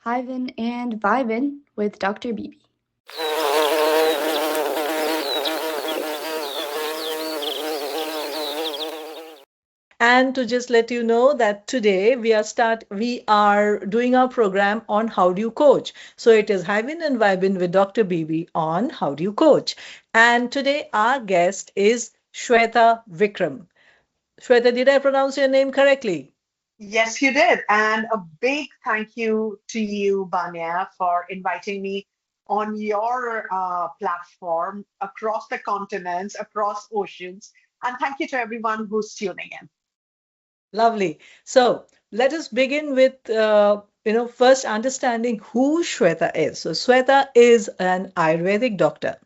Hivin and Vibin with Dr. Bibi. And to just let you know that today we are doing our program on how do you coach. So it is Hivin and Vibin with Dr. Bibi on how do you coach. And today our guest is Sweta Vikram. Sweta, did I pronounce your name correctly? Yes, you did. And a big thank you to you, Banya, for inviting me on your platform across the continents, across oceans. And thank you to everyone who's tuning in. Lovely. So let us begin with first understanding who Shweta is. So Shweta is an Ayurvedic doctor.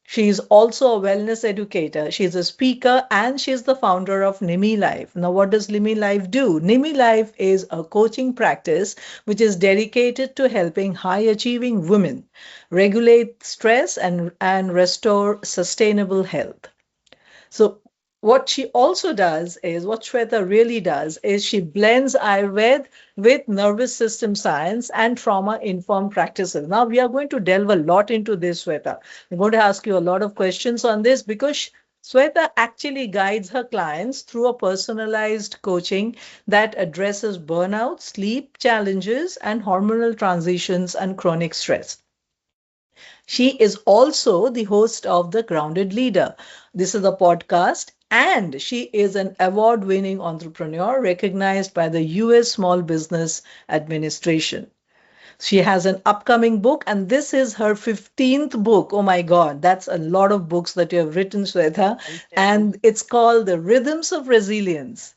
She is also a wellness educator. She's a speaker and she's the founder of Nimmi Life. Now, what does Nimmi Life do? Nimmi Life is a coaching practice which is dedicated to helping high achieving women regulate stress and restore sustainable health. So what she also does is what Shweta really does is she blends Ayurveda with nervous system science and trauma informed practices. Now we are going to delve a lot into this, Shweta. I'm going to ask you a lot of questions on this because Sweta actually guides her clients through a personalized coaching that addresses burnout, sleep challenges, and hormonal transitions and chronic stress. She is also the host of The Grounded Leader. This is a podcast, and she is an award winning entrepreneur recognized by the US Small Business Administration. She has an upcoming book, and this is her 15th book. Oh my God, that's a lot of books that you have written, Swetha. Thank you. And it's called The Rhythms of Resilience.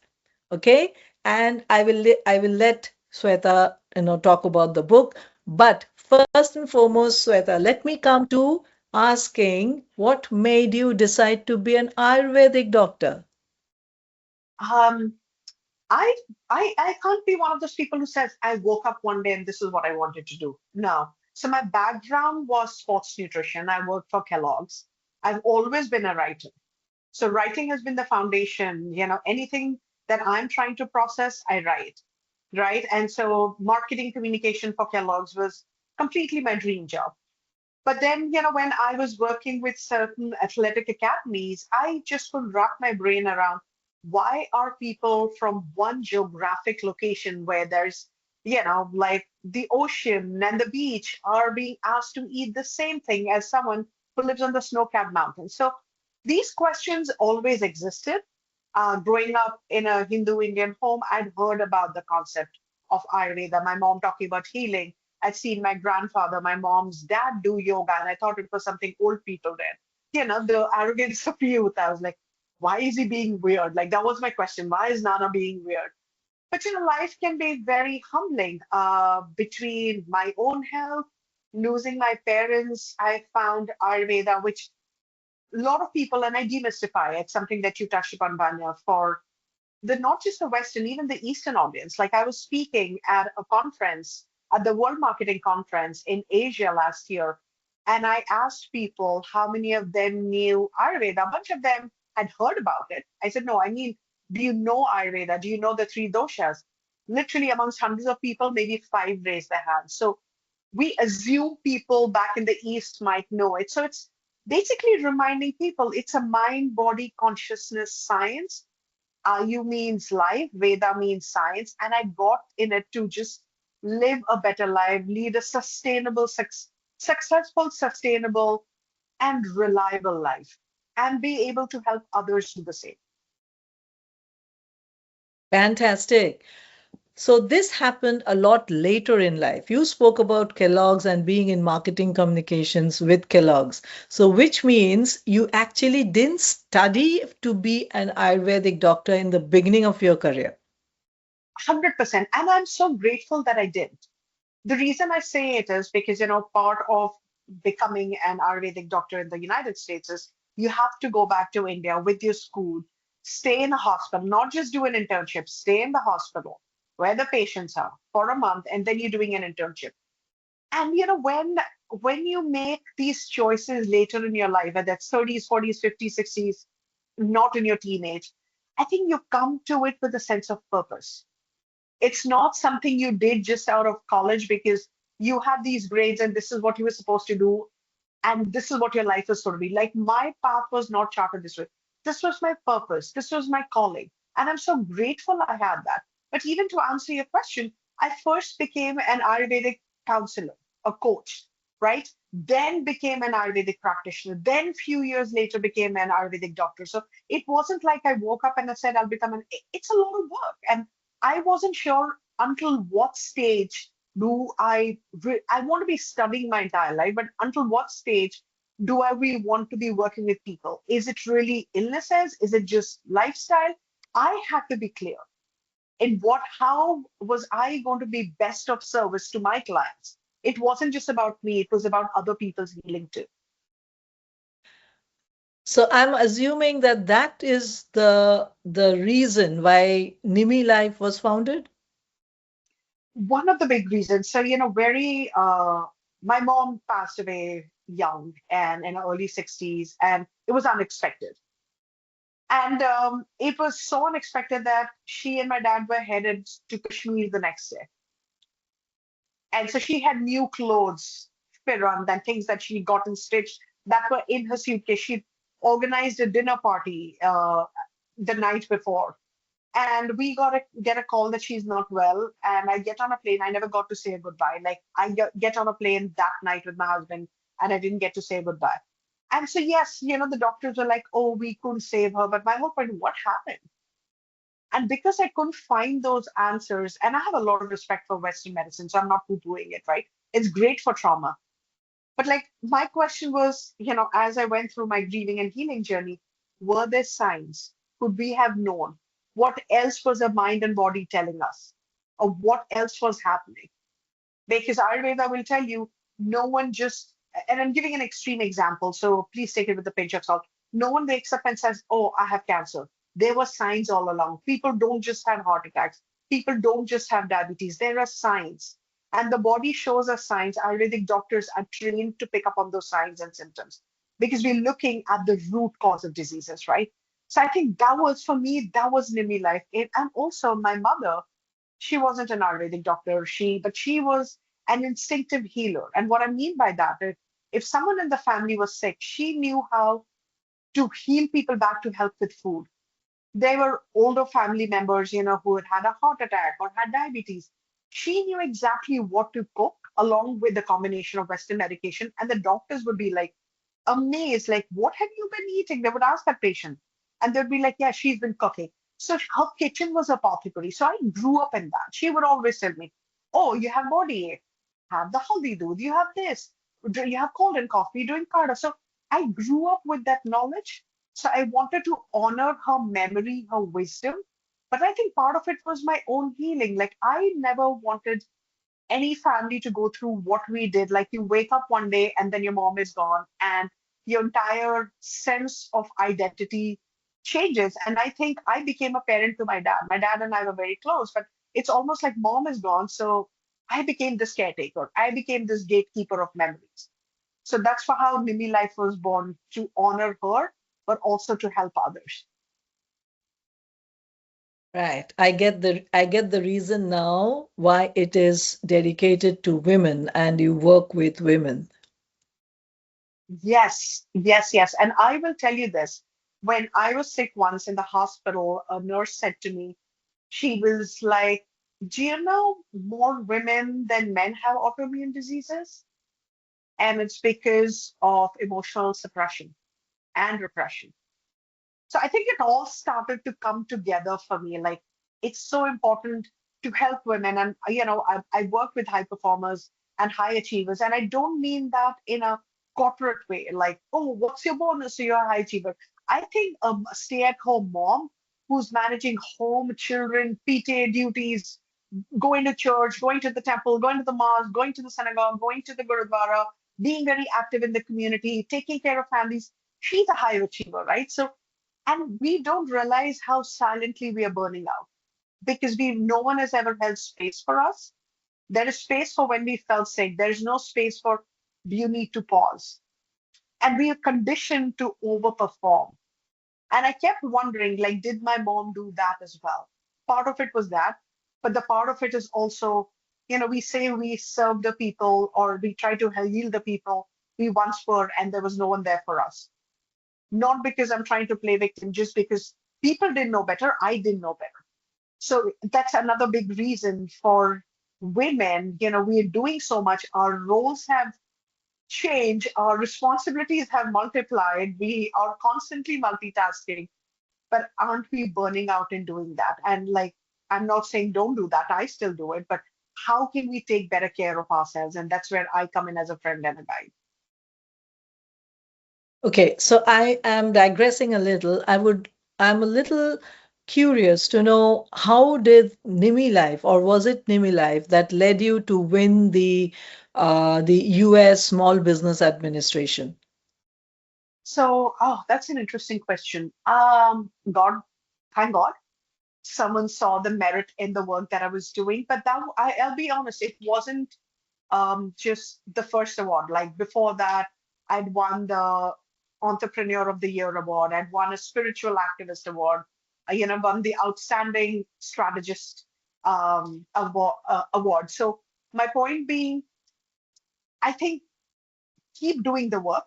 Okay, and I will let Sweta talk about the book. But first and foremost, Sweta, let me come to asking what made you decide to be an Ayurvedic doctor? Um, I, I can't be one of those people who says, I woke up one day and this is what I wanted to do. No. So my background was sports nutrition. I worked for Kellogg's. I've always been a writer. So writing has been the foundation. Anything that I'm trying to process, I write, right? And so marketing communication for Kellogg's was completely my dream job. But then, when I was working with certain athletic academies, I just could wrap my brain around why are people from one geographic location where there's, like the ocean and the beach are being asked to eat the same thing as someone who lives on the snow-capped mountains. So these questions always existed. Growing up in a Hindu Indian home, I'd heard about the concept of Ayurveda, my mom talking about healing. I'd seen my grandfather, my mom's dad do yoga, and I thought it was something old people did. The arrogance of youth. I was like, why is he being weird? Like, that was my question. Why is Nana being weird? But, life can be very humbling. Between my own health, losing my parents, I found Ayurveda, which a lot of people, and I demystify it, something that you touched upon, Banya, for the not just the Western, even the Eastern audience. Like I was speaking at a conference, at the World Marketing Conference in Asia last year, and I asked people how many of them knew Ayurveda. A bunch of them had heard about it. I said, no, I mean, do you know Ayurveda? Do you know the three doshas? Literally, amongst hundreds of people, maybe five raised their hands. So we assume people back in the East might know it. So it's basically reminding people it's a mind body consciousness science. Ayu means life, Veda means science, and I got in it to just live a better life, lead a sustainable, successful, sustainable, and reliable life, and be able to help others do the same. Fantastic. So this happened a lot later in life. You spoke about Kellogg's and being in marketing communications with Kellogg's. So which means you actually didn't study to be an Ayurvedic doctor in the beginning of your career. 100%. And I'm so grateful that I didn't. The reason I say it is because, part of becoming an Ayurvedic doctor in the United States is you have to go back to India with your school, stay in the hospital, not just do an internship, stay in the hospital where the patients are for a month, and then you're doing an internship. And when you make these choices later in your life, whether it's 30s, 40s, 50s, 60s, not in your teenage, I think you come to it with a sense of purpose. It's not something you did just out of college because you have these grades and this is what you were supposed to do and this is what your life is going to be. Like my path was not charted this way. This was my purpose. This was my calling. And I'm so grateful I had that. But even to answer your question, I first became an Ayurvedic counselor, a coach, right? Then became an Ayurvedic practitioner. Then few years later became an Ayurvedic doctor. So it wasn't like I woke up and I said I'll become an. It's a lot of work, and I wasn't sure until what stage do I want to be studying my entire life, but until what stage do I really want to be working with people? Is it really illnesses? Is it just lifestyle? I had to be clear in how was I going to be best of service to my clients. It wasn't just about me, it was about other people's healing too. So I'm assuming that that is the reason why Nimmi Life was founded. One of the big reasons, so my mom passed away young and in her early 60s, and it was unexpected. And it was so unexpected that she and my dad were headed to Kashmir the next day. And so she had new clothes, Firan, and things that she gotten stitched that were in her suitcase. She organized a dinner party the night before. And we get a call that she's not well. And I get on a plane. I never got to say goodbye. Like I get on a plane that night with my husband, and I didn't get to say goodbye. And so yes, the doctors were like, "Oh, we couldn't save her." But my whole point, what happened? And because I couldn't find those answers, and I have a lot of respect for Western medicine, so I'm not poo-pooing it, right? It's great for trauma. But like my question was, as I went through my grieving and healing journey, were there signs? Could we have known? What else was the mind and body telling us? Or what else was happening? Because Ayurveda will tell you no one just, and I'm giving an extreme example, so please take it with a pinch of salt. No one wakes up and says, "Oh, I have cancer." There were signs all along. People don't just have heart attacks, people don't just have diabetes. There are signs. And the body shows us signs. Ayurvedic doctors are trained to pick up on those signs and symptoms because we're looking at the root cause of diseases, right? So I think that was, for me, that was Nimmi Life. And also my mother, she wasn't an Ayurvedic doctor, but she was an instinctive healer. And what I mean by that is if someone in the family was sick, she knew how to heal people back to health with food. They were older family members, who had had a heart attack or had diabetes. She knew exactly what to cook along with the combination of Western medication. And the doctors would be like amazed, like, what have you been eating? They would ask that patient. And they'd be like, yeah, she's been cooking. So her kitchen was apothecary. So I grew up in that. She would always tell me, oh, you have body ache. Have the haldi doodh. You have this. You have cold and cough. You're doing kada. So I grew up with that knowledge. So I wanted to honor her memory, her wisdom. But I think part of it was my own healing. Like I never wanted any family to go through what we did. Like you wake up one day and then your mom is gone, and your entire sense of identity changes. And I think I became a parent to my dad. My dad and I were very close, but it's almost like mom is gone. So I became this caretaker. I became this gatekeeper of memories. So that's for how Nimmi Life was born, to honor her, but also to help others. Right. I get the reason now why it is dedicated to women and you work with women. Yes, yes, yes. And I will tell you this. When I was sick once in the hospital, a nurse said to me, she was like, "Do you know more women than men have autoimmune diseases?" And it's because of emotional suppression and repression. So I think it all started to come together for me. Like it's so important to help women. And I work with high performers and high achievers. And I don't mean that in a corporate way, like, oh, what's your bonus? So you're a high achiever. I think a stay-at-home mom who's managing home, children, PTA duties, going to church, going to the temple, going to the mosque, going to the synagogue, going to the gurudwara, being very active in the community, taking care of families. She's a high achiever, right? So and we don't realize how silently we are burning out because no one has ever held space for us. There is space for when we felt sick. There is no space for do you need to pause? And we are conditioned to overperform. And I kept wondering, like, did my mom do that as well? Part of it was that, but the part of it is also, We say we serve the people or we try to heal the people we once were, and there was no one there for us. Not because I'm trying to play victim, just because people didn't know better, I didn't know better. So that's another big reason for women. We are doing so much, our roles have changed, our responsibilities have multiplied, we are constantly multitasking, but aren't we burning out in doing that? And like, I'm not saying don't do that, I still do it, but how can we take better care of ourselves? And that's where I come in as a friend and a guide. Okay, so I am digressing a little. I'm a little curious to know how did Nimmi Life, or was it Nimmi Life, that led you to win the US Small Business Administration? So, oh, that's an interesting question. God, thank God, someone saw the merit in the work that I was doing. But I'll be honest, it wasn't just the first award. Like before that, I'd won the Entrepreneur of the Year award. I'd won a Spiritual Activist award. Won the Outstanding Strategist award. So my point being, I think keep doing the work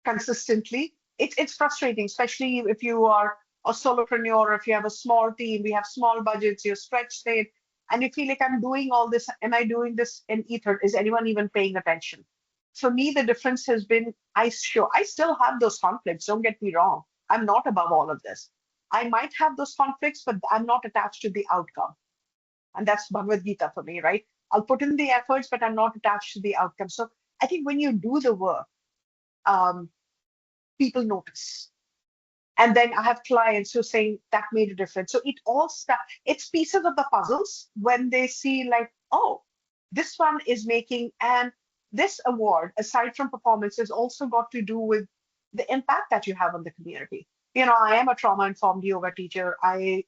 consistently. It's frustrating, especially if you are a solopreneur, if you have a small team, we have small budgets, you're stretched thin, and you feel like I'm doing all this, am I doing this in ether? Is anyone even paying attention? For me, the difference has been I still have those conflicts, don't get me wrong. I'm not above all of this. I might have those conflicts, but I'm not attached to the outcome. And that's Bhagavad Gita for me, right? I'll put in the efforts, but I'm not attached to the outcome. So I think when you do the work, um, people notice. And then I have clients who say that made a difference. So it's pieces of the puzzles when they see like, oh, this one is making, and this award, aside from performance, has also got to do with the impact that you have on the community. I am a trauma-informed yoga teacher. I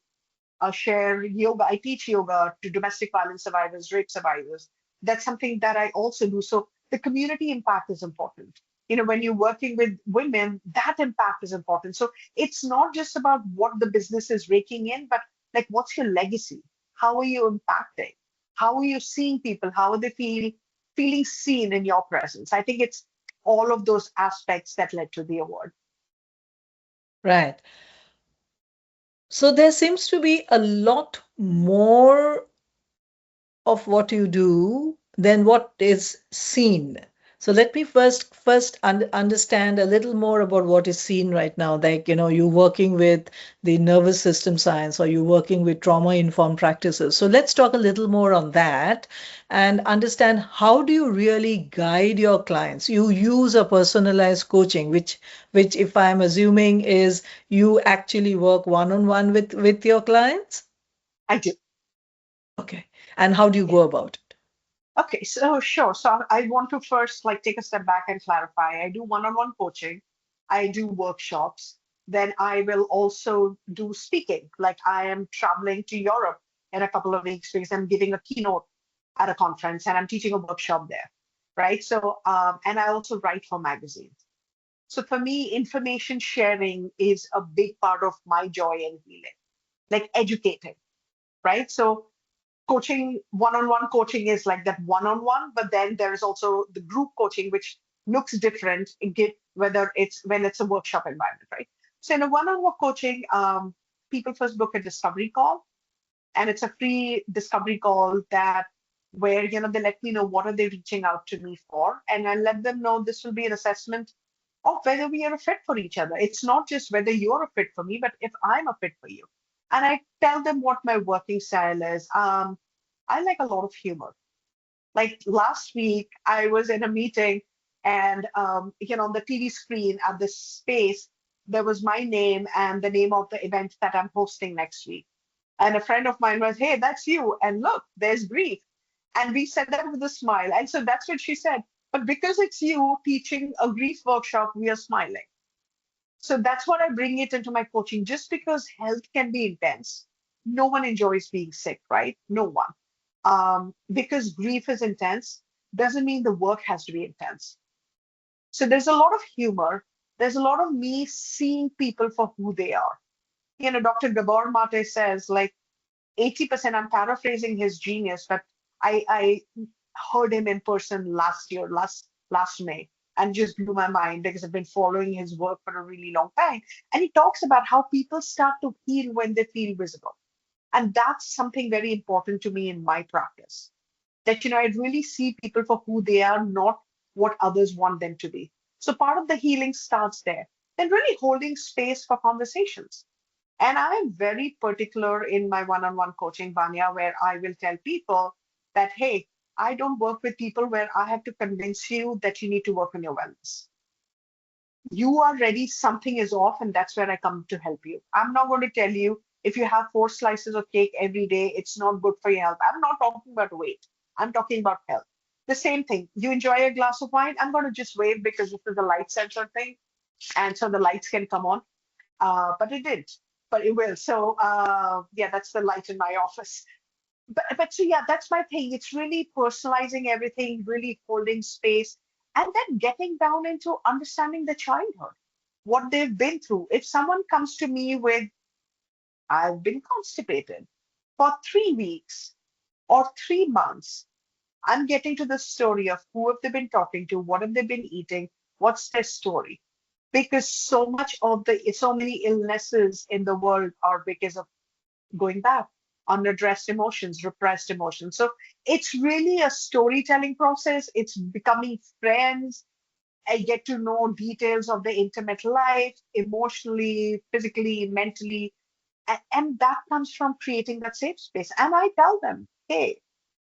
share yoga. I teach yoga to domestic violence survivors, rape survivors. That's something that I also do. So the community impact is important. When you're working with women, that impact is important. So it's not just about what the business is raking in, but like what's your legacy? How are you impacting? How are you seeing people? How are they feeling seen in your presence? I think it's all of those aspects that led to the award. Right. So there seems to be a lot more of what you do than what is seen. So let me first understand a little more about what is seen right now. Like, you're working with the nervous system science, or you're working with trauma informed practices. So let's talk a little more on that and understand, how do you really guide your clients? You use a personalized coaching, which if I'm assuming is you actually work one on one with your clients. I do. Okay. And how do you Yeah. go about it? Okay, so sure. So I want to first like take a step back and clarify. I do one-on-one coaching. I do workshops. Then I will also do speaking. Like I am traveling to Europe in a couple of weeks because I'm giving a keynote at a conference and I'm teaching a workshop there, right? So and I also write for magazines. So for me, information sharing is a big part of my joy and healing, like educating, right? So coaching, one-on-one coaching is like that one-on-one, but then there is also the group coaching, which looks different whether it's when it's a workshop environment, right? So in a one-on-one coaching, people first book a discovery call, and it's a free discovery call that where they let me know what are they reaching out to me for, and I let them know this will be an assessment of whether we are a fit for each other. It's not just whether you're a fit for me, but if I'm a fit for you. And I tell them what my working style is. I like a lot of humor. Like last week, I was in a meeting, and on the TV screen at this space, there was my name and the name of the event that I'm hosting next week. And a friend of mine was, "Hey, that's you. And look, there's grief." And we said that with a smile. And so that's what she said. But because it's you teaching a grief workshop, we are smiling. So that's what I bring it into my coaching. Just because health can be intense, no one enjoys being sick, right? No one. Because grief is intense doesn't mean the work has to be intense. So there's a lot of humor. There's a lot of me seeing people for who they are. Dr. Gabor Mate says, like 80%, I'm paraphrasing his genius, but I heard him in person last year, last May, and just blew my mind because I've been following his work for a really long time. And he talks about how people start to heal when they feel visible. And that's something very important to me in my practice. That, I really see people for who they are, not what others want them to be. So part of the healing starts there. Then really holding space for conversations. And I am very particular in my one-on-one coaching, Banya, where I will tell people that, hey, I don't work with people where I have to convince you that you need to work on your wellness. You are ready, something is off, and that's where I come to help you. I'm not going to tell you if you have 4 slices of cake every day, it's not good for your health. I'm not talking about weight, I'm talking about health. The same thing, you enjoy a glass of wine, I'm going to just wave because this is a light sensor thing, and so the lights can come on. But it didn't, but it will. So yeah, that's the light in my office. But so yeah, that's my thing. It's really personalizing everything, really holding space, and then getting down into understanding the childhood, what they've been through. If someone comes to me with, I've been constipated for 3 weeks or 3 months, I'm getting to the story of who have they been talking to, what have they been eating, what's their story. Because so many illnesses in the world are because of going back, unaddressed emotions, repressed emotions. So it's really a storytelling process. It's becoming friends. I get to know details of the intimate life, emotionally, physically, mentally. And that comes from creating that safe space. And I tell them, hey,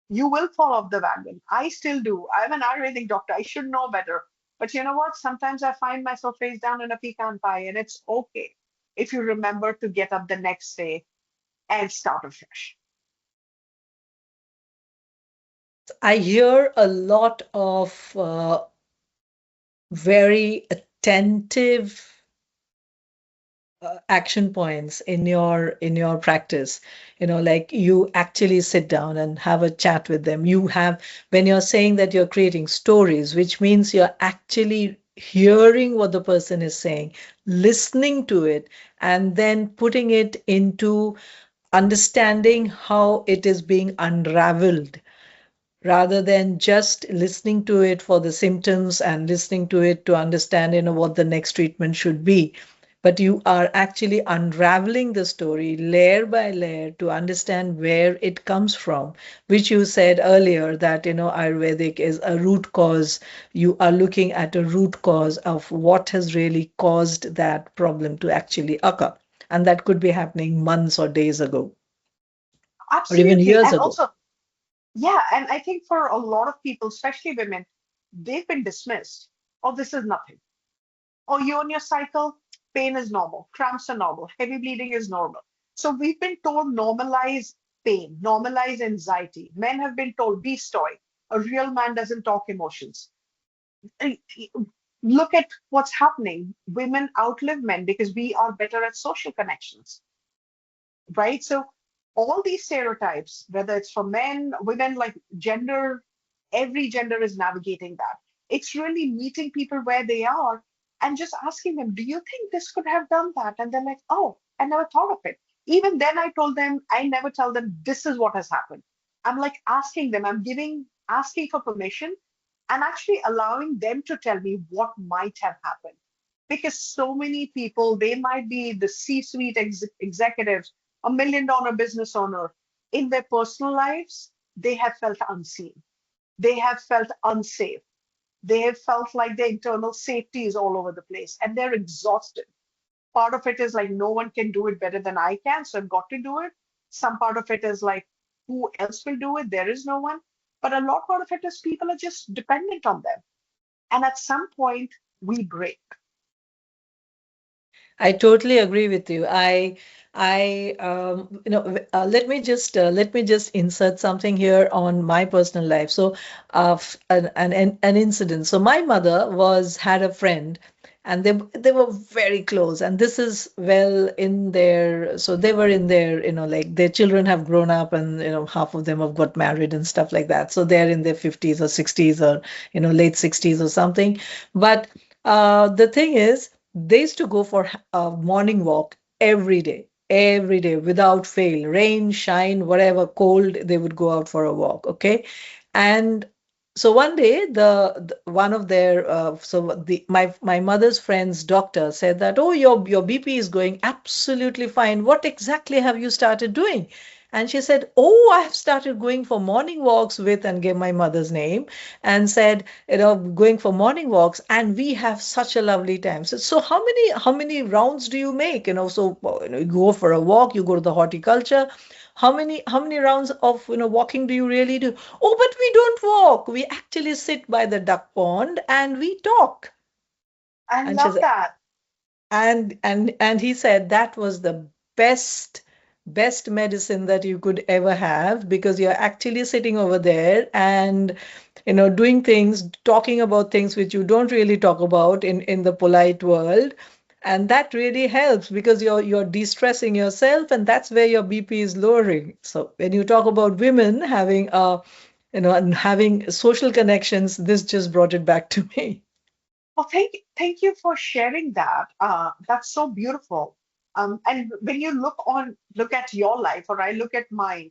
you will fall off the wagon. I still do. I'm an Ayurvedic doctor. I should know better. But you know what? Sometimes I find myself face down in a pecan pie, and it's okay if you remember to get up the next day and start afresh. I hear a lot of very attentive action points in your practice, like you actually sit down and have a chat with them. You have, when you're saying that you're creating stories, which means you're actually hearing what the person is saying, listening to it, and then putting it into understanding how it is being unraveled, rather than just listening to it for the symptoms and listening to it to understand what the next treatment should be. But you are actually unraveling the story layer by layer to understand where it comes from, which you said earlier that Ayurvedic is a root cause. You are looking at a root cause of what has really caused that problem to actually occur, and that could be happening months or days ago or even Absolutely. years And ago. also, yeah, and I think for a lot of people, especially women, they've been dismissed. Oh, this is nothing. Oh, you on your cycle, pain is normal, cramps are normal, heavy bleeding is normal. So we've been told normalize pain, normalize anxiety. Men have been told be stoic. A real man doesn't talk emotions. Eh, Look at what's happening. Women outlive men because we are better at social connections, right? So all these stereotypes, whether it's for men, women, like gender, every gender is navigating that. It's really meeting people where they are and just asking them, do you think this could have done that? And they're like, oh, I never thought of it. Even then, I told them, I never tell them this is what has happened. I'm like asking them, asking for permission and actually allowing them to tell me what might have happened. Because so many people, they might be the C-suite executives, a $1 million business owner. In their personal lives, they have felt unseen. They have felt unsafe. They have felt like their internal safety is all over the place and they're exhausted. Part of it is like, no one can do it better than I can, so I've got to do it. Some part of it is like, who else will do it? There is no one. But a lot part of it is people are just dependent on them. And at some point, we break. I totally agree with you. Let me just insert something here on my personal life. So, an incident. So, my mother had a friend, and they were very close. And this is well in their, so they were in their, like their children have grown up, and half of them have got married and stuff like that. So they're in their 50s or 60s or late 60s or something. But the thing is, they used to go for a morning walk every day. every day without fail, rain, shine, whatever, cold, they would go out for a walk. Okay. And so one day, one of their my mother's friend's doctor said that, oh, your BP is going absolutely fine. What exactly have you started doing? And she said, oh, I have started going for morning walks with, and gave my mother's name, and said, going for morning walks, and we have such a lovely time. So how many rounds do you make? You go for a walk, you go to the horticulture. How many rounds of walking do you really do? Oh, but we don't walk. We actually sit by the duck pond and we talk. I And she love said, that. and he said that was the best medicine that you could ever have, because you're actually sitting over there and doing things, talking about things which you don't really talk about in the polite world. And that really helps, because you're de-stressing yourself, and that's where your BP is lowering. So when you talk about women having and having social connections, this just brought it back to me. Well, thank you for sharing that. That's so beautiful. And when you look at your life, or I look at mine,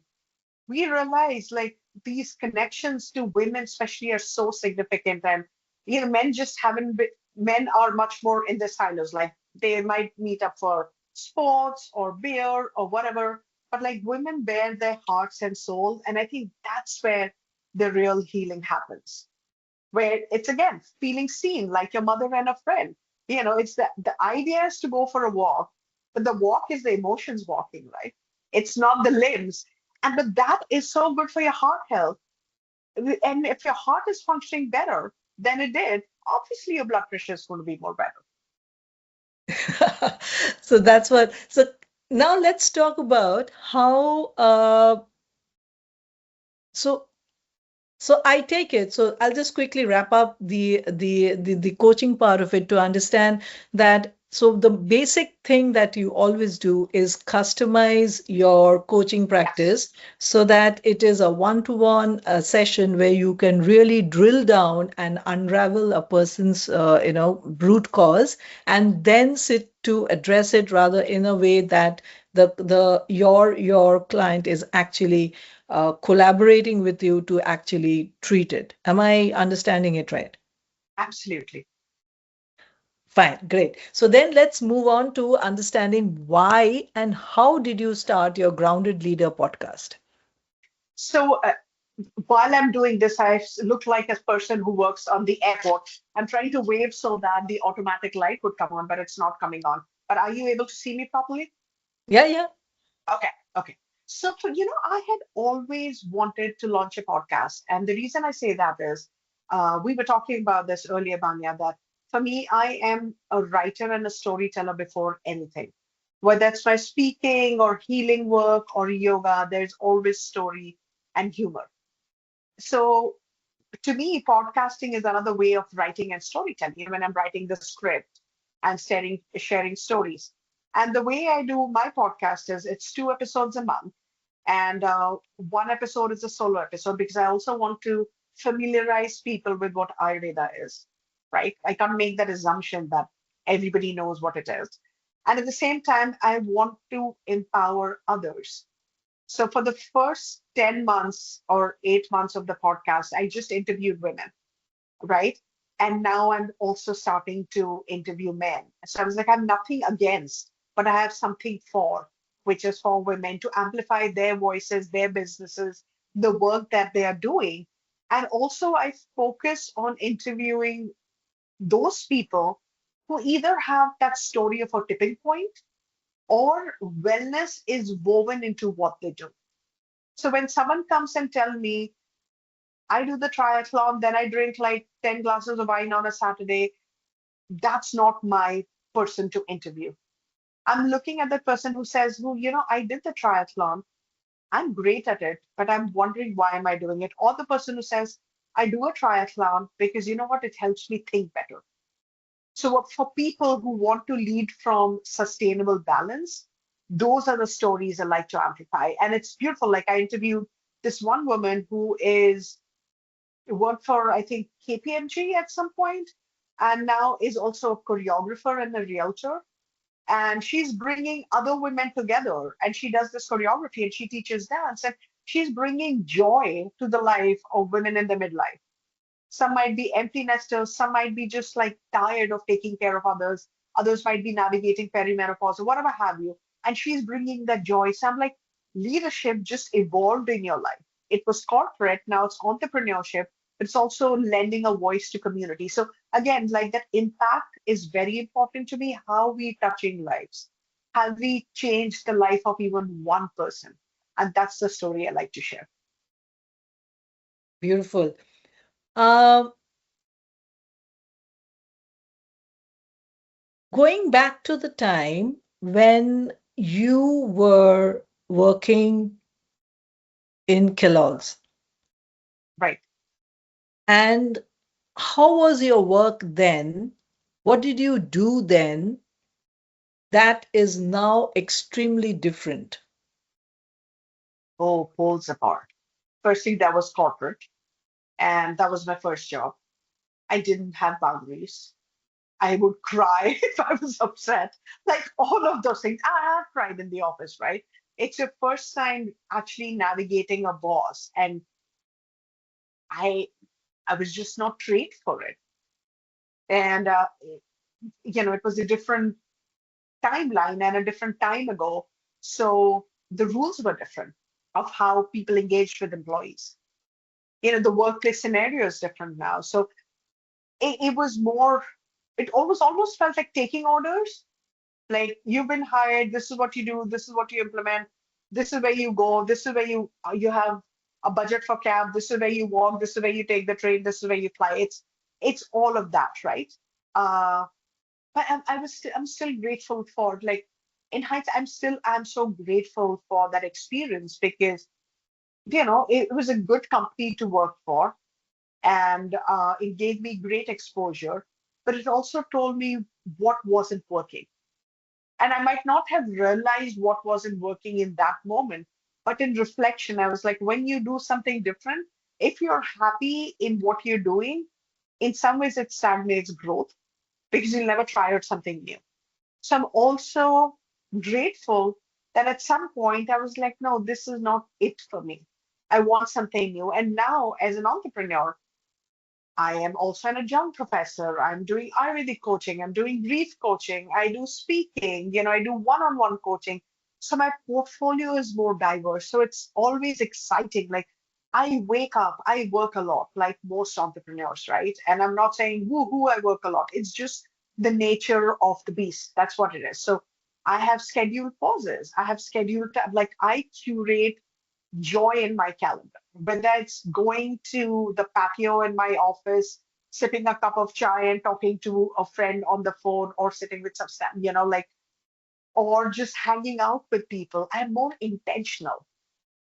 we realize like these connections to women especially are so significant. And men just haven't been, men are much more in their silos, like they might meet up for sports or beer or whatever, but like women bear their hearts and souls, and I think that's where the real healing happens, where it's again feeling seen like your mother and a friend. It's the idea is to go for a walk, but the walk is the emotions walking, right? It's not the limbs. And but that is so good for your heart health. And if your heart is functioning better than it did, obviously your blood pressure is going to be more better. So that's what. So now let's talk about how. So So I take it. So I'll just quickly wrap up the coaching part of it to understand that. So the basic thing that you always do is customize your coaching Yes, practice so that it is a one-to-one session where you can really drill down and unravel a person's root cause, and then sit to address it rather in a way that your client is actually collaborating with you to actually treat it. Am I understanding it right? absolutely. Fine, great. So then let's move on to understanding why and how did you start your Grounded Leader podcast? So while I'm doing this, look like a person who works on the airport. I'm trying to wave so that the automatic light would come on, but it's not coming on. But are you able to see me properly? Yeah, yeah. Okay, okay. So, I had always wanted to launch a podcast. And the reason I say that is we were talking about this earlier, Banya, that for me, I am a writer and a storyteller before anything. Whether it's my speaking or healing work or yoga, there's always story and humor. So, to me, podcasting is another way of writing and storytelling. When I'm writing the script and sharing stories. And the way I do my podcast is it's 2 episodes a month, and one episode is a solo episode because I also want to familiarize people with what Ayurveda is, right? I can't make that assumption that everybody knows what it is. And at the same time, I want to empower others. So for the first 10 months or 8 months of the podcast, I just interviewed women, right? And now I'm also starting to interview men. So I was like, I'm nothing against, but I have something for, which is for women to amplify their voices, their businesses, the work that they are doing. And also, I focus on interviewing those people who either have that story of a tipping point or wellness is woven into what they do. So when someone comes and tell me, I do the triathlon, then I drink like 10 glasses of wine on a Saturday, that's not my person to interview. I'm looking at the person who says, well, I did the triathlon. I'm great at it, but I'm wondering why am I doing it? Or the person who says, I do a triathlon because you know what? It helps me think better. So for people who want to lead from sustainable balance, those are the stories I like to amplify. And it's beautiful. Like I interviewed this one woman who is worked for, I think, KPMG at some point, and now is also a choreographer and a realtor. And she's bringing other women together, and she does this choreography and she teaches dance, and she's bringing joy to the life of women in the midlife. Some might be empty nesters, some might be just like tired of taking care of others, others might be navigating perimenopause or whatever have you. And she's bringing that joy. So I'm like, leadership just evolved in your life. It was corporate, now it's entrepreneurship, but it's also lending a voice to community. So again, like that impact is very important to me. How we touching lives? Have we changed the life of even one person? And that's the story I like to share. Beautiful. Um, Going back to the time when you were working in Kellogg's, Right. and how was your work then? What did you do then that is now extremely different? Oh, poles apart. First thing, that was corporate, and that was my first job. I didn't have boundaries. I would cry if I was upset, like all of those things. I have cried in the office, right? It's your first time actually navigating a boss, and I I was just not trained for it. And it was a different timeline and a different time ago, so the rules were different of how people engaged with employees. The workplace scenario is different now, so it was more, it almost felt like taking orders. Like, you've been hired, this is what you do, this is what you implement, this is where you go, this is where you have a budget for cab, this is where you walk, this is where you take the train, this is where you fly. It's all of that, right? uh but I'm still grateful for, like, in hindsight, I'm so grateful for that experience, because it was a good company to work for, and it gave me great exposure, but it also told me what wasn't working. And I might not have realized what wasn't working in that moment, but in reflection, I was like, when you do something different, if you're happy in what you're doing, in some ways it stagnates growth, because you'll never try out something new. So I'm also grateful that at some point I was like, no, this is not it for me. I want something new. And now, as an entrepreneur, I am also an adjunct professor. I'm doing Ayurvedic coaching. I'm doing grief coaching. I do speaking. I do one-on-one coaching. So my portfolio is more diverse. So it's always exciting. Like, I wake up, I work a lot, like most entrepreneurs, right? And I'm not saying woo-hoo, I work a lot. It's just the nature of the beast. That's what it is. So I have scheduled pauses. I have scheduled, like, I curate joy in my calendar, whether it's going to the patio in my office, sipping a cup of chai and talking to a friend on the phone, or sitting with some, like, or just hanging out with people. I'm more intentional.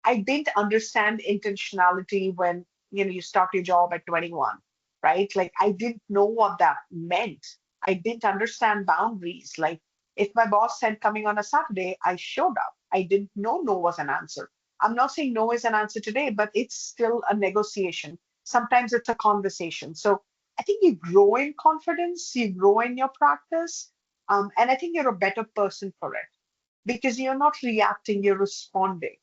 I didn't understand intentionality when you start your job at 21, right? Like, I didn't know what that meant. I didn't understand boundaries. Like, if my boss said coming on a Saturday, I showed up. I didn't know no was an answer. I'm not saying no is an answer today, but it's still a negotiation. Sometimes it's a conversation. So I think you grow in confidence, you grow in your practice, and I think you're a better person for it, because you're not reacting, you're responding.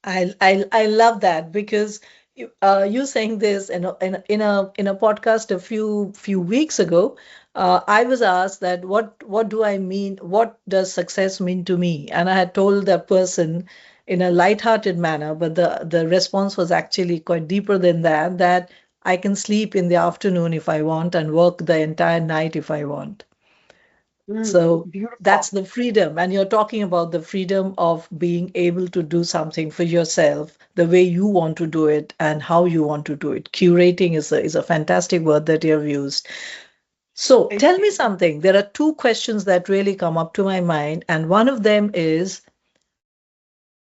I love that because you saying this in a podcast a few weeks ago, I was asked that what do I mean? What does success mean to me? And I had told that person in a lighthearted manner, but the response was actually quite deeper than that. That I can sleep in the afternoon if I want and work the entire night if I want. So that's Beautiful. the freedom. And you're talking about the freedom of being able to do something for yourself the way you want to do it and how you want to do it. Curating is a fantastic word that you have used. So Thank tell you. me something. There are two questions that really come up to my mind. And one of them is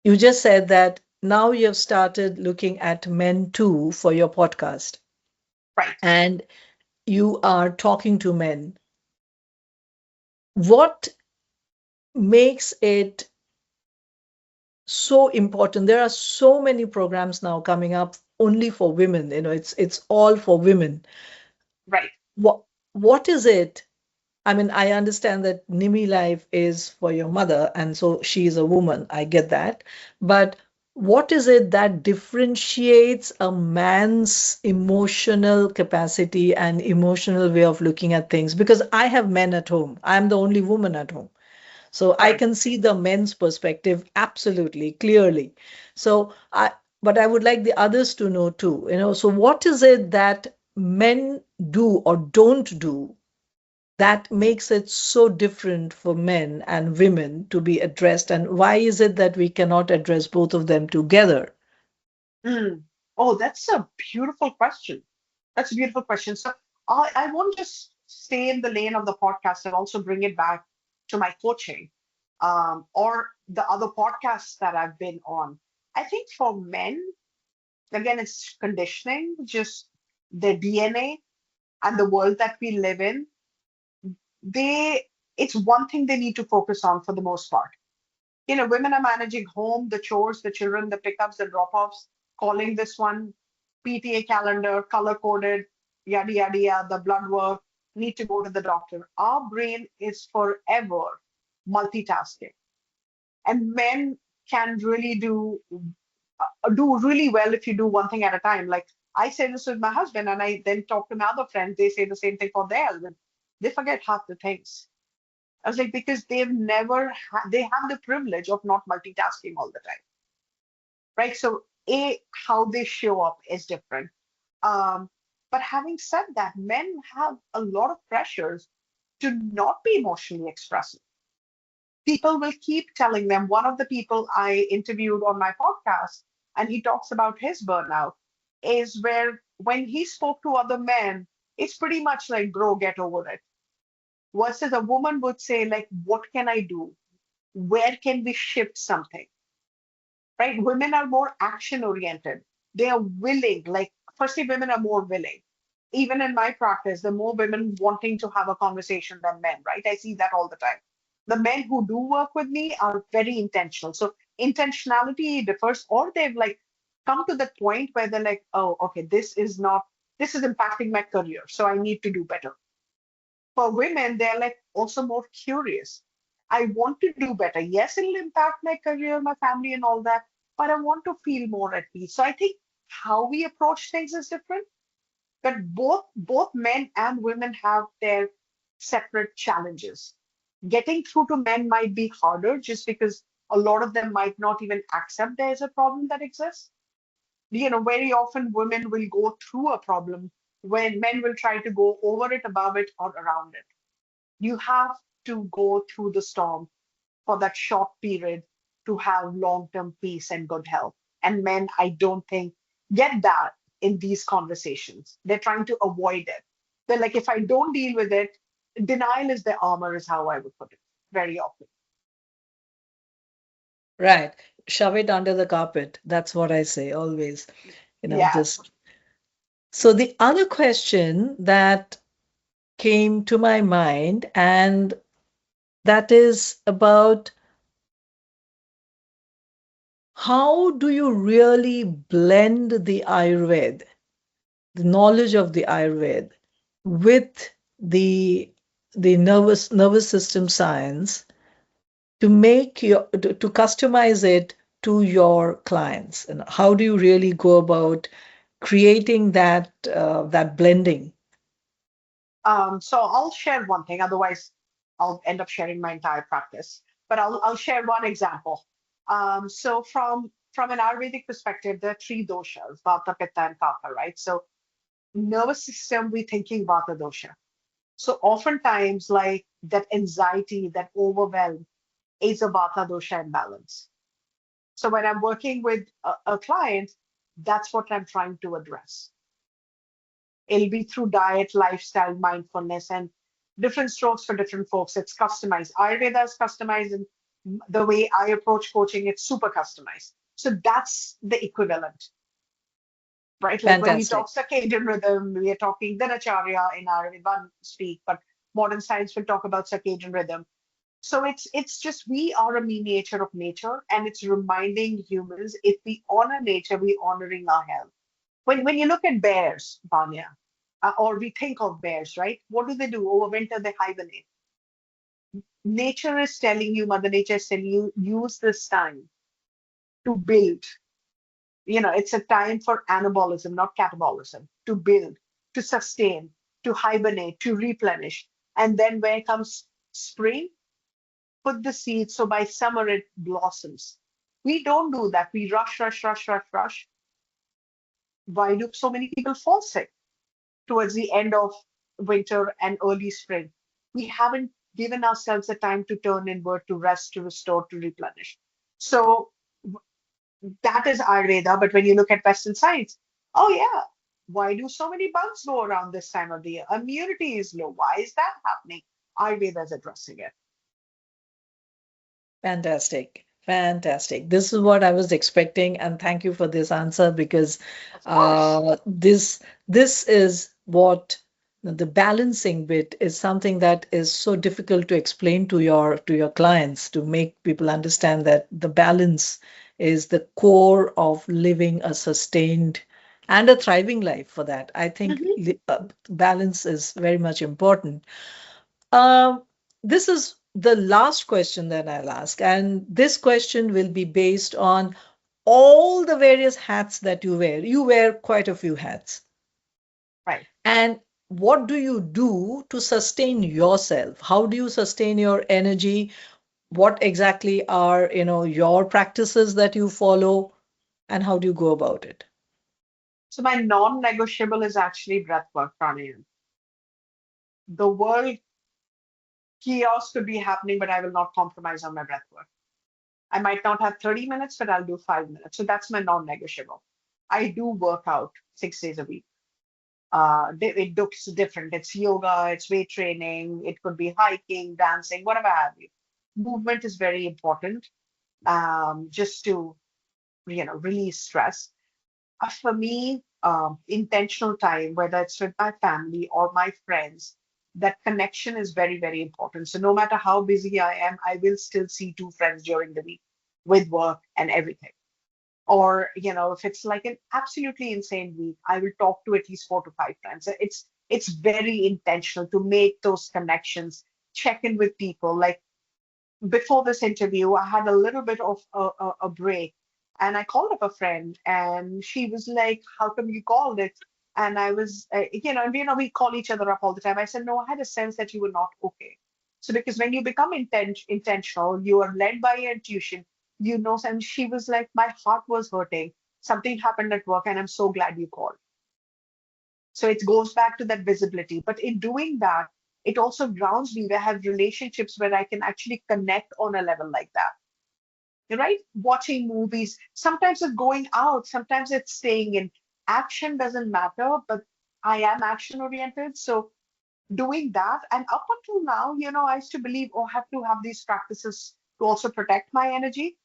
you just said that now you have started looking at men too for your podcast Right. and you are talking to men. What makes it so important? There are so many programs now coming up only for women. It's all for women. Right. What is it? I mean, I understand that Nimmi Life is for your mother, and so she is a woman. I get that. But what is it that differentiates a man's emotional capacity and emotional way of looking at things? Because I have men at home. I'm the only woman at home. So I Right. can see the men's perspective absolutely clearly. So but I would like the others to know too, so what is it that men do or don't do that makes it so different for men and women to be addressed? And why is it that we cannot address both of them together? Mm. Oh, that's a beautiful question. That's a beautiful question. So I won't just stay in the lane of the podcast. I'll also bring it back to my coaching, or the other podcasts that I've been on. I think for men, again, it's conditioning, just their DNA and the world that we live in. They, it's one thing they need to focus on for the most part. Women are managing home, the chores, the children, the pickups, the drop-offs, calling this one, PTA calendar, color-coded, yada, yada, yada, the blood work, need to go to the doctor. Our brain is forever multitasking. And men can really do really well if you do one thing at a time. Like I say this with my husband, and I then talk to my other friends. They say the same thing for their husband. They forget half the things. I was like, because they have the privilege of not multitasking all the time, right? So, how they show up is different. Um, but having said that, men have a lot of pressures to not be emotionally expressive. People will keep telling them. One of the people I interviewed on my podcast, and he talks about his burnout, is where when he spoke to other men, it's pretty much like, bro, get over it. Versus a woman would say, like, what can I do? Where can we shift something? Right? Women are more action oriented. They are willing, like, firstly, women are more willing. Even in my practice, the more women wanting to have a conversation than men, right? I see that all the time. The men who do work with me are very intentional. So intentionality differs, or they've like come to the point where they're like, oh, okay, this is impacting my career. So I need to do better. For women, they're like also more curious. I want to do better. Yes, it'll impact my career, my family, and all that, but I want to feel more at peace. So I think how we approach things is different, but both men and women have their separate challenges. Getting through to men might be harder just because a lot of them might not even accept there's a problem that exists. Very often women will go through a problem when men will try to go over it, above it, or around it. You have to go through the storm for that short period to have long-term peace and good health. And men, I don't think, get that in these conversations. They're trying to avoid it. They're like, if I don't deal with it, denial is their armor, is how I would put it very often. Right. Shove it under the carpet. That's what I say always. Yeah. Just so the other question that came to my mind, and that is about how do you really blend the Ayurveda, the knowledge of the Ayurveda, with the nervous system science to make to customize it to your clients, and how do you really go about creating that blending? So I'll share one thing, otherwise I'll end up sharing my entire practice. But I'll share one example. So from an Ayurvedic perspective, there are three doshas, Vata, Pitta, and Kapha, right? So nervous system, we thinking Vata dosha. So oftentimes, like that anxiety, that overwhelm is a Vata dosha imbalance. So when I'm working with a client, that's what I'm trying to address. It'll be through diet, lifestyle, mindfulness, and different strokes for different folks. It's customized. Ayurveda is customized, and the way I approach coaching, it's super customized. So that's the equivalent, right? Like when we Fantastic. talk circadian rhythm, we are talking Dinacharya in Ayurveda speak, but modern science will talk about circadian rhythm. So it's just we are a miniature of nature, and it's reminding humans if we honor nature, we honoring our health. When you look at bears, Banya, or we think of bears, right? What do? Over winter, they hibernate. Nature is telling you, Mother Nature is telling you, use this time to build. It's a time for anabolism, not catabolism, to build, to sustain, to hibernate, to replenish. And then when it comes spring, put the seed so by summer it blossoms. We don't do that. We rush, rush, rush, rush, rush. Why do so many people fall sick towards the end of winter and early spring? We haven't given ourselves the time to turn inward, to rest, to restore, to replenish. So that is Ayurveda. But when you look at Western science, oh yeah, why do so many bugs go around this time of the year? Immunity is low. Why is that happening? Ayurveda is addressing it. Fantastic. Fantastic. This is what I was expecting, and thank you for this answer because Of course. this is what the balancing bit is something that is so difficult to explain to your clients to make people understand that the balance is the core of living a sustained and a thriving life for that. I think Mhm. balance is very much important. um, this is the last question that I'll ask, and this question will be based on all the various hats that you wear. You wear quite a few hats. Right. And what do you do to sustain yourself? How do you sustain your energy? What exactly are, your practices that you follow, and how do you go about it? So my non-negotiable is actually breath work, pranayam. The world chaos could be happening, but I will not compromise on my breath work. I might not have 30 minutes, but I'll do 5 minutes. So that's my non-negotiable. I do work out 6 days a week. It looks different. It's yoga, it's weight training, it could be hiking, dancing, whatever have you. Movement is very important, just to release stress. For me, intentional time, whether it's with my family or my friends, that connection is very, very important. So no matter how busy I am, I will still see two friends during the week with work and everything. Or, if it's like an absolutely insane week, I will talk to at least 4 to 5 friends. It's very intentional to make those connections, check in with people. Like before this interview, I had a little bit of a break, and I called up a friend, and she was like, "How come you called it?" And I was, we call each other up all the time. I said, "No, I had a sense that you were not okay." So because when you become intentional, you are led by your intuition, And she was like, "My heart was hurting. Something happened at work, and I'm so glad you called." So it goes back to that visibility. But in doing that, it also grounds me where I have relationships where I can actually connect on a level like that. Right? Watching movies. Sometimes it's going out, sometimes it's staying in. Action doesn't matter, but I am action oriented. So doing that, and up until now, I used to believe, oh, I have to have these practices to also protect my energy.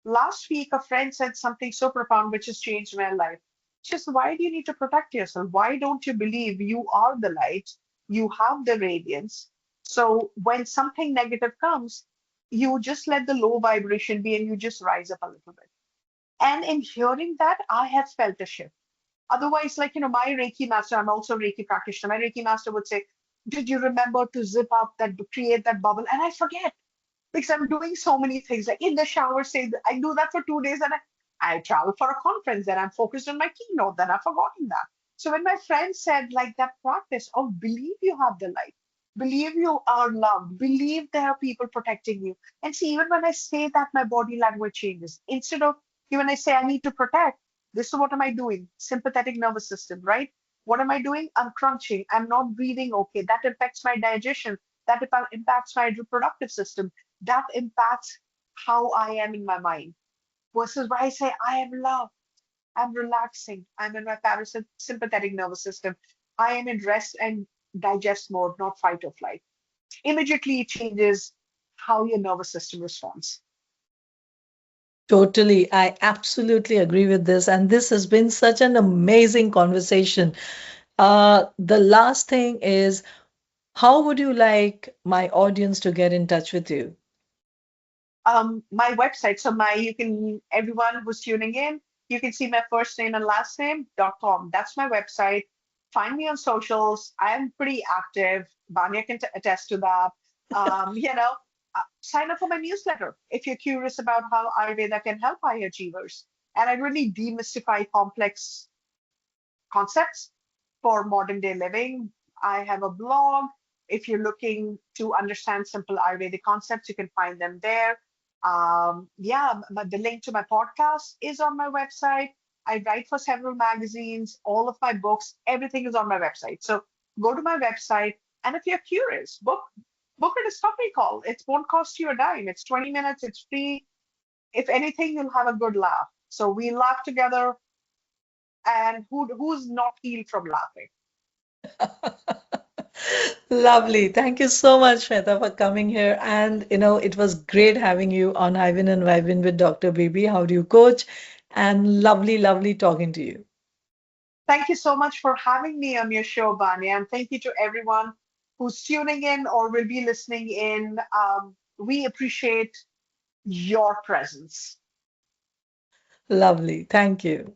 Last week, a friend said something so profound which has changed my life. Just why do you need to protect yourself? Why don't you believe you are the light? You have the radiance. So when something negative comes, you just let the low vibration be and you just rise up a little bit. And in hearing that, I have felt a shift. Otherwise, like, my Reiki master, I'm also a Reiki practitioner. My Reiki master would say, did you remember to zip up that, create that bubble? And I forget because I'm doing so many things. Like in the shower, say I do that for 2 days, and I travel for a conference, then I'm focused on my keynote, then I've forgotten that. So when my friend said like that practice of believe you have the light, believe you are loved, believe there are people protecting you. And see, even when I say that, my body language changes. Instead of when I say I need to protect, this is what am I doing? Sympathetic nervous system, right? What am I doing? I'm crunching. I'm not breathing okay. That affects my digestion. That impacts my reproductive system. That impacts how I am in my mind. Versus where I say, I am love, I'm relaxing, I'm in my parasympathetic nervous system, I am in rest and digest mode, not fight or flight. Immediately it changes how your nervous system responds. Totally. I absolutely agree with this. And this has been such an amazing conversation. The last thing is, how would you like my audience to get in touch with you? My website, so you can, everyone who's tuning in, you can see my first name and last name.com. That's my website. Find me on socials. I'm pretty active. Banya can attest to that. Um, you know, sign up for my newsletter if you're curious about how Ayurveda can help high achievers. And I really demystify complex concepts for modern day living. I have a blog. If you're looking to understand simple Ayurvedic concepts, you can find them there. Yeah, the link to my podcast is on my website. I write for several magazines, all of my books, everything is on my website. So go to my website, and if you're curious, book a discovery call. It won't cost you a dime. It's 20 minutes. It's free. If anything, you'll have a good laugh. So we laugh together, and who's not healed from laughing? Lovely. Thank you so much, Shweta, for coming here. And it was great having you on Hivin and Vibin with Dr. Bibi. How do you coach? And lovely, lovely talking to you. Thank you so much for having me on your show, Banya, and thank you to everyone who's tuning in or will be listening in. We appreciate your presence. Lovely. Thank you.